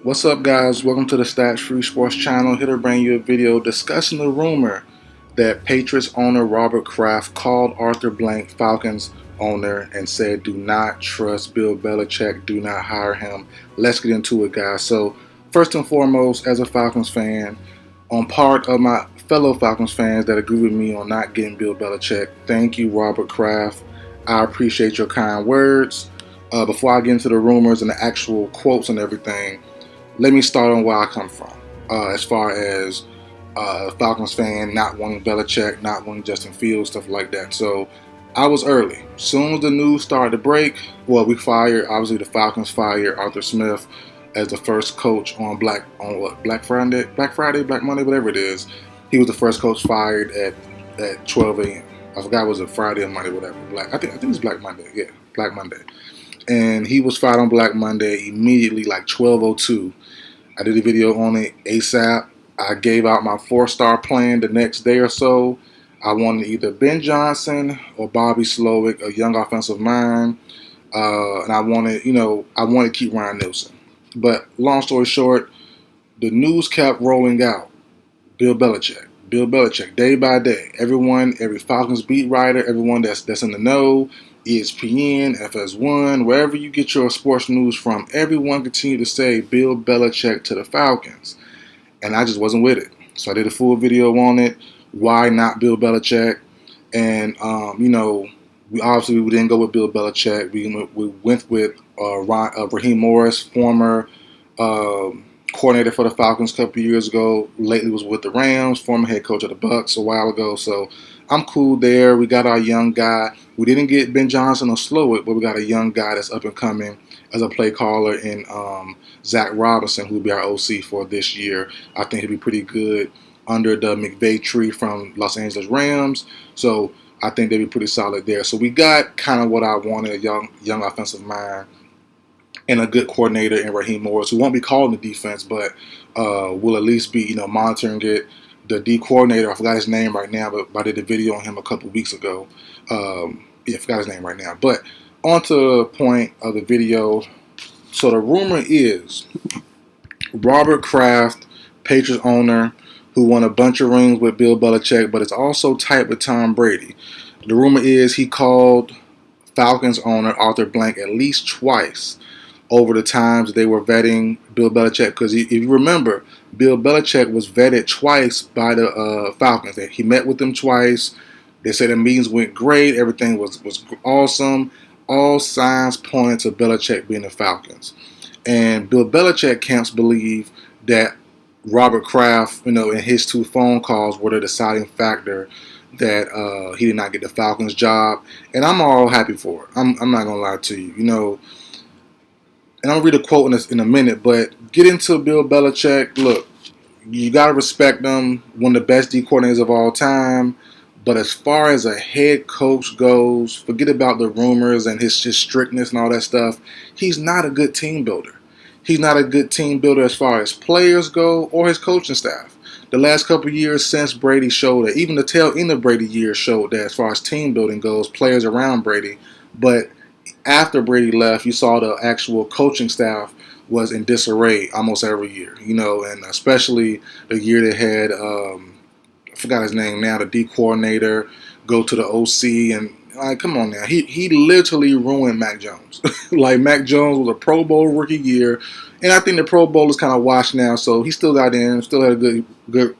What's up, guys? Welcome to the Stats Free Sports channel. Here to bring you a video discussing the rumor that Patriots owner Robert Kraft called Arthur Blank, Falcons owner, and said, "Do not trust Bill Belichick. Do not hire him." Let's get into it, guys. So, first and foremost, as a Falcons fan, on part of my fellow Falcons fans that agree with me on not getting Bill Belichick, thank you, Robert Kraft. I appreciate your kind words. Before I get into the rumors and the actual quotes and everything, let me start on where I come from. As far as Falcons fan, not wanting Belichick, not wanting Justin Fields, stuff like that. So I was early. Soon as the news started to break, well, obviously the Falcons fired Arthur Smith as the first coach on Black Friday, Black Monday, whatever it is. He was the first coach fired at 12 a.m. I forgot was it Friday or Monday, whatever. I think it was Black Monday. Yeah, Black Monday. And he was fired on Black Monday immediately, like 12:02. I did a video on it ASAP. I gave out my 4-star plan the next day or so. I wanted either Ben Johnson or Bobby Slowick, a young offensive mind, and I wanted to keep Ryan Nielsen. But long story short, the news kept rolling out. Bill Belichick, Bill Belichick, day by day. Every Falcons beat writer, everyone that's in the know, ESPN, FS1, wherever you get your sports news from, everyone continued to say Bill Belichick to the Falcons. And I just wasn't with it. So I did a full video on it. Why not Bill Belichick? And, we didn't go with Bill Belichick. We went with Raheem Morris, former coordinator for the Falcons a couple years ago. Lately was with the Rams, former head coach of the Bucks a while ago. So I'm cool there. We got our young guy. We didn't get Ben Johnson or Slowick, but we got a young guy that's up and coming as a play caller in Zach Robinson, who will be our OC for this year. I think he'll be pretty good under the McVay tree from Los Angeles Rams. So I think they'll be pretty solid there. So we got kind of what I wanted, a young offensive mind and a good coordinator in Raheem Morris, who won't be calling the defense, but will at least be monitoring it. The D coordinator, I forgot his name right now, but I did a video on him a couple weeks ago. I forgot his name right now. But on to the point of the video. So the rumor is Robert Kraft, Patriots owner, who won a bunch of rings with Bill Belichick, but it's also tight with Tom Brady. The rumor is he called Falcons owner Arthur Blank at least twice over the times they were vetting Bill Belichick. Because if you remember, Bill Belichick was vetted twice by the Falcons. He met with them twice. They said the meetings went great. Everything was awesome. All signs pointed to Belichick being the Falcons. And Bill Belichick camps believe that Robert Kraft, in his 2 phone calls were the deciding factor that he did not get the Falcons job. And I'm all happy for it. I'm not going to lie to you. And I'll read a quote in a minute, but get into Bill Belichick. Look, you got to respect him, one of the best D coordinators of all time. But as far as a head coach goes, forget about the rumors and his strictness and all that stuff. He's not a good team builder. He's not a good team builder as far as players go or his coaching staff. The last couple of years since Brady showed that, even the tail end of Brady years showed that as far as team building goes, players around Brady. But after Brady left, you saw the actual coaching staff was in disarray almost every year, and especially the year they had, I forgot his name now, the D coordinator, go to the OC, and come on now, he literally ruined Mac Jones. Like, Mac Jones was a Pro Bowl rookie year, and I think the Pro Bowl is kind of washed now, so he still got in, still had a good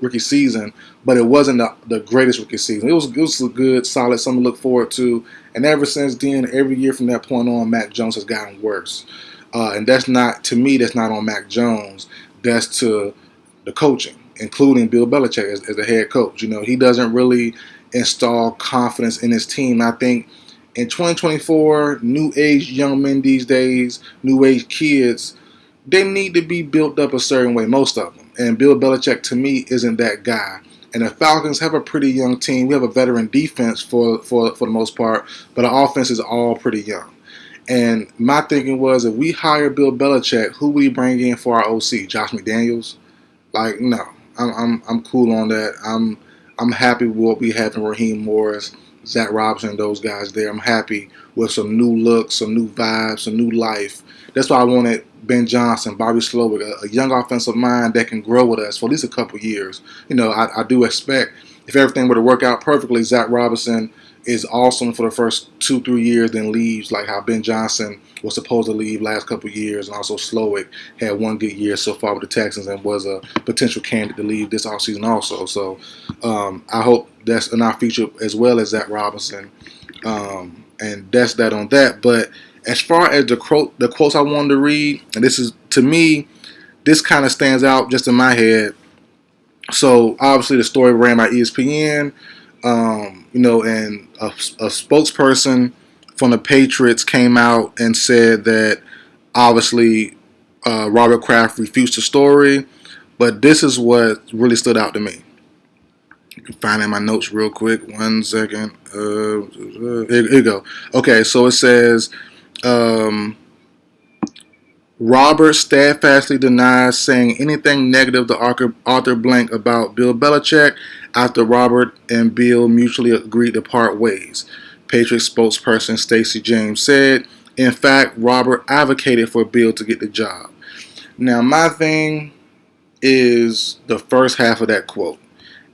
rookie season, but it wasn't the greatest rookie season. It was a good, solid, something to look forward to, and ever since then, every year from that point on, Mac Jones has gotten worse. And that's not on Mac Jones, that's to the coaching, including Bill Belichick as the head coach. He doesn't really install confidence in his team. I think in 2024, new age young men these days, new age kids, they need to be built up a certain way, most of them. And Bill Belichick, to me, isn't that guy. And the Falcons have a pretty young team. We have a veteran defense for the most part, but our offense is all pretty young. And my thinking was, if we hire Bill Belichick, who would we bring in for our OC? Josh McDaniels? Like, no. I'm cool on that. I'm happy with what we have in Raheem Morris. Zach Robinson, those guys there. I'm happy with some new looks, some new vibes, some new life. That's why I wanted Ben Johnson, Bobby Slowick, a young offensive mind that can grow with us for at least a couple years. I do expect if everything were to work out perfectly, Zach Robinson is awesome for the first 2-3 years, then leaves like how Ben Johnson was supposed to leave last couple of years, and also Slowick had one good year so far with the Texans and was a potential candidate to leave this offseason also. So I hope that's in our future as well as Zach Robinson. And that's that on that. But as far as the quotes I wanted to read, and this is, to me, this kind of stands out just in my head. So obviously the story ran by ESPN, and a spokesperson from the Patriots came out and said that obviously Robert Kraft refused the story, but this is what really stood out to me. You can find it in my notes real quick. 1 second. Here you go. Okay, so it says Robert steadfastly denies saying anything negative to Arthur Blank about Bill Belichick after Robert and Bill mutually agreed to part ways. Patriots spokesperson Stacey James said, in fact, Robert advocated for Bill to get the job. Now, my thing is the first half of that quote.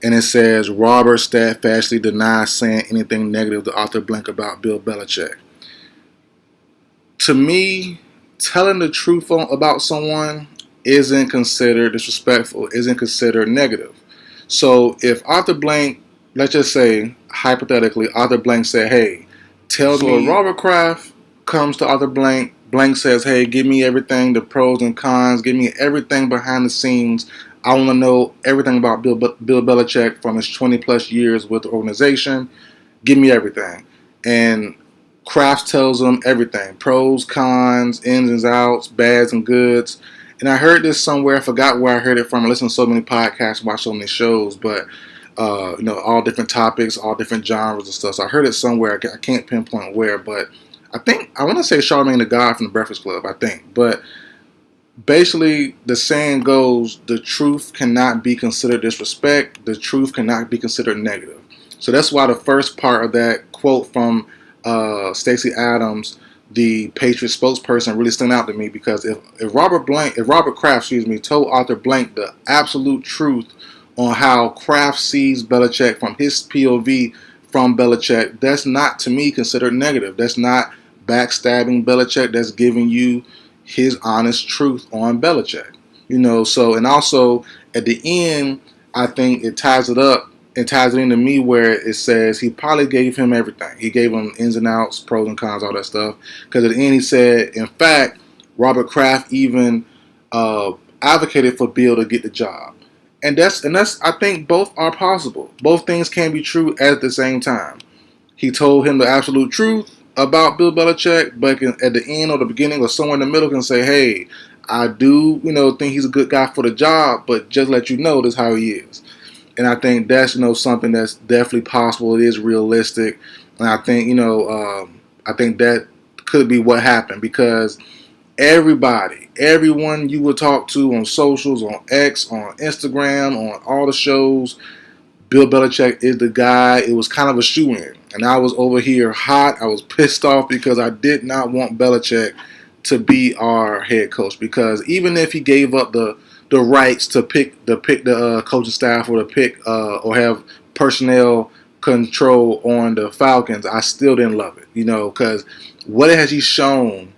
And it says, Robert steadfastly denies saying anything negative to Arthur Blank about Bill Belichick. To me, telling the truth about someone isn't considered disrespectful, isn't considered negative. So if Arthur Blank, let's just say, hypothetically, Arthur Blank said, hey, tell me. So Robert Kraft comes to Arthur Blank. Blank says, hey, give me everything, the pros and cons, give me everything behind the scenes. I want to know everything about Bill Belichick from his 20-plus years with the organization. Give me everything. And Kraft tells him everything. Pros, cons, ins and outs, bads and goods. And I heard this somewhere. I forgot where I heard it from. I listen to so many podcasts, watch so many shows, but all different topics, all different genres and stuff. So I heard it somewhere. I can't pinpoint where, but I want to say Charlamagne the God from the Breakfast Club, I think. But basically, the saying goes, the truth cannot be considered disrespect. The truth cannot be considered negative. So that's why the first part of that quote from Stacey Adams, the Patriots spokesperson, really stood out to me, because if Robert Kraft, told Arthur Blank the absolute truth on how Kraft sees Belichick from his POV from Belichick, that's not, to me, considered negative. That's not backstabbing Belichick. That's giving you his honest truth on Belichick. So, and also at the end, I think it ties it up. It ties it into me where it says he probably gave him everything. He gave him ins and outs, pros and cons, all that stuff. Because at the end he said, in fact, Robert Kraft even advocated for Bill to get the job. And that's I think both are possible. Both things can be true at the same time. He told him the absolute truth about Bill Belichick, but at the end or the beginning or somewhere in the middle can say, hey, I do, think he's a good guy for the job, but just let you know this is how he is. And I think that's, something that's definitely possible. It is realistic. And I think, I think that could be what happened, because everyone you would talk to on socials, on X, on Instagram, on all the shows, Bill Belichick is the guy. It was kind of a shoo-in. And I was over here hot. I was pissed off because I did not want Belichick to be our head coach. Because even if he gave up the rights to pick the coaching staff, or to pick or have personnel control on the Falcons, I still didn't love it. Because what has he shown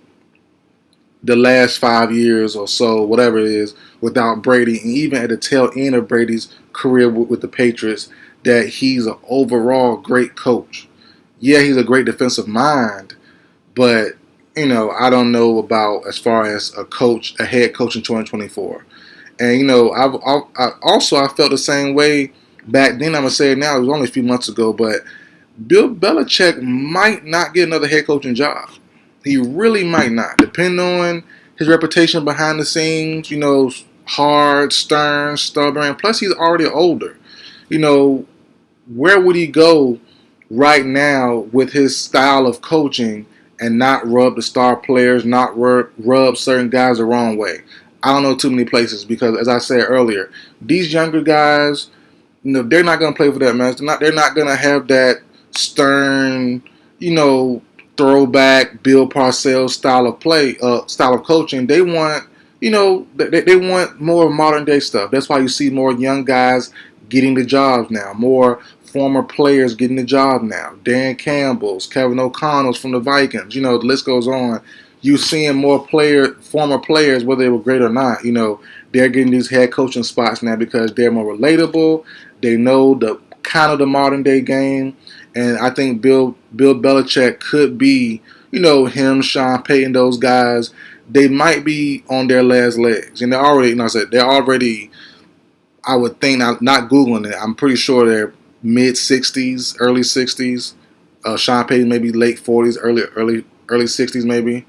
the last 5 years or so, whatever it is, without Brady, and even at the tail end of Brady's career with the Patriots, that he's an overall great coach. Yeah, he's a great defensive mind, but I don't know about as far as a head coach in 2024. And I felt the same way back then. I'm gonna say it now. It was only a few months ago, but Bill Belichick might not get another head coaching job. He really might not, depending on his reputation behind the scenes. Hard, stern, stubborn. Plus, he's already older. Where would he go right now with his style of coaching and not rub the star players, not rub certain guys the wrong way? I don't know too many places, because, as I said earlier, these younger guys, they're not going to play for that mess. They're not going to have that stern, you know, throwback Bill Parcells style of play, style of coaching. They want, they want more modern day stuff. That's why you see more young guys getting the jobs now, more former players getting the job now. Dan Campbell's, Kevin O'Connell's from the Vikings. The list goes on. You seeing more former players, whether they were great or not. They're getting these head coaching spots now because they're more relatable. They know the kind of the modern day game, and I think Bill Belichick could be, him, Sean Payton, those guys. They might be on their last legs, and they're already. They're already. I would think, not googling it, I'm pretty sure they're mid 60s, early 60s. Sean Payton maybe late 40s, early 60s maybe.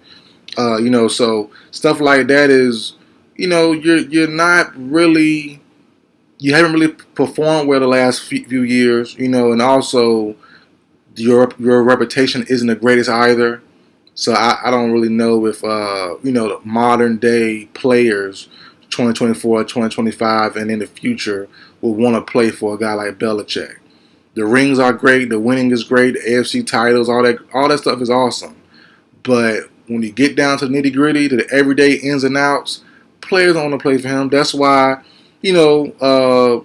So stuff like that is, you're not really, you haven't really performed well the last few years, and also your reputation isn't the greatest either. So I don't really know if the modern day players, 2024, 2025, and in the future will want to play for a guy like Belichick. The rings are great, the winning is great, the AFC titles, all that stuff is awesome. But when you get down to the nitty gritty, to the everyday ins and outs, players don't want to play for him. That's why, the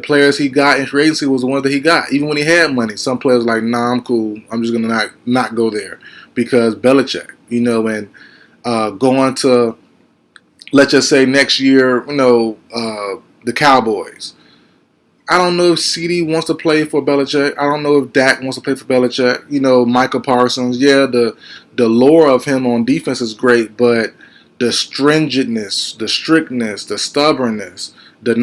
players he got in free agency was the ones that he got. Even when he had money, some players were like, nah, I'm cool. I'm just gonna not go there because Belichick, and going to, let's just say next year, the Cowboys. I don't know if CD wants to play for Belichick. I don't know if Dak wants to play for Belichick. Michael Parsons. Yeah, the lore of him on defense is great, but the stringentness, the strictness, the stubbornness, the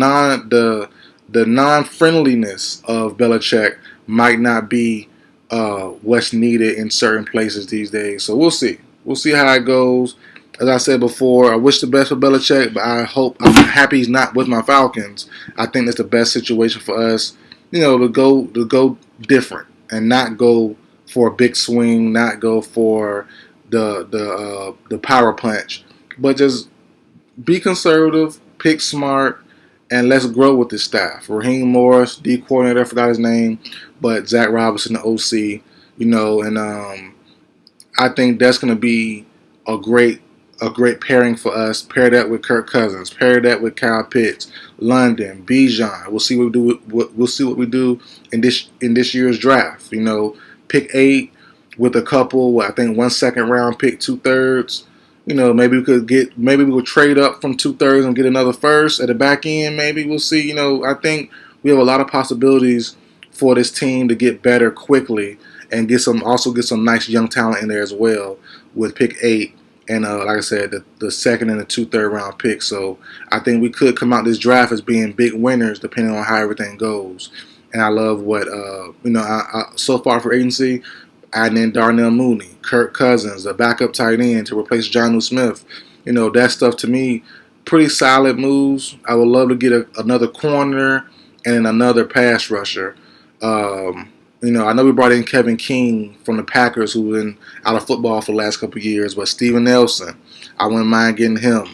non-friendliness of Belichick might not be what's needed in certain places these days. So we'll see. We'll see how it goes. As I said before, I wish the best for Belichick, but I'm happy he's not with my Falcons. I think that's the best situation for us, to go different and not go for a big swing, not go for the power punch, but just be conservative, pick smart, and let's grow with this staff. Raheem Morris, D coordinator, I forgot his name, but Zach Robinson, the OC, and I think that's going to be a great pairing for us. Pair that with Kirk Cousins. Pair that with Kyle Pitts, London, Bijan. We'll see what we do. We'll see what we do in this year's draft. Pick 8 with a couple. I think 1 second round pick, 2/3. Maybe we could trade up from 2/3 and get another first at the back end. Maybe we'll see. I think we have a lot of possibilities for this team to get better quickly and get some nice young talent in there as well with pick 8. And like I said, the second and the 2/3 round pick. So I think we could come out this draft as being big winners, depending on how everything goes. And I love what so far for agency, adding in Darnell Mooney, Kirk Cousins, a backup tight end to replace Jonnu Smith. That stuff to me, pretty solid moves. I would love to get another corner and another pass rusher. I know we brought in Kevin King from the Packers, who's been out of football for the last couple of years, but Steven Nelson, I wouldn't mind getting him.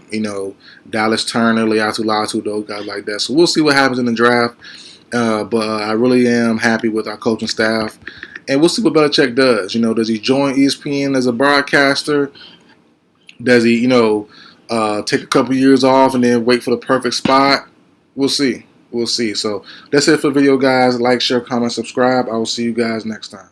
Dallas Turner, Leatu Latu, those guys like that. So we'll see what happens in the draft. But I really am happy with our coaching staff. And we'll see what Belichick does. Does he join ESPN as a broadcaster? Does he, take a couple years off and then wait for the perfect spot? We'll see. We'll see. So that's it for the video, guys. Like, share, comment, subscribe. I will see you guys next time.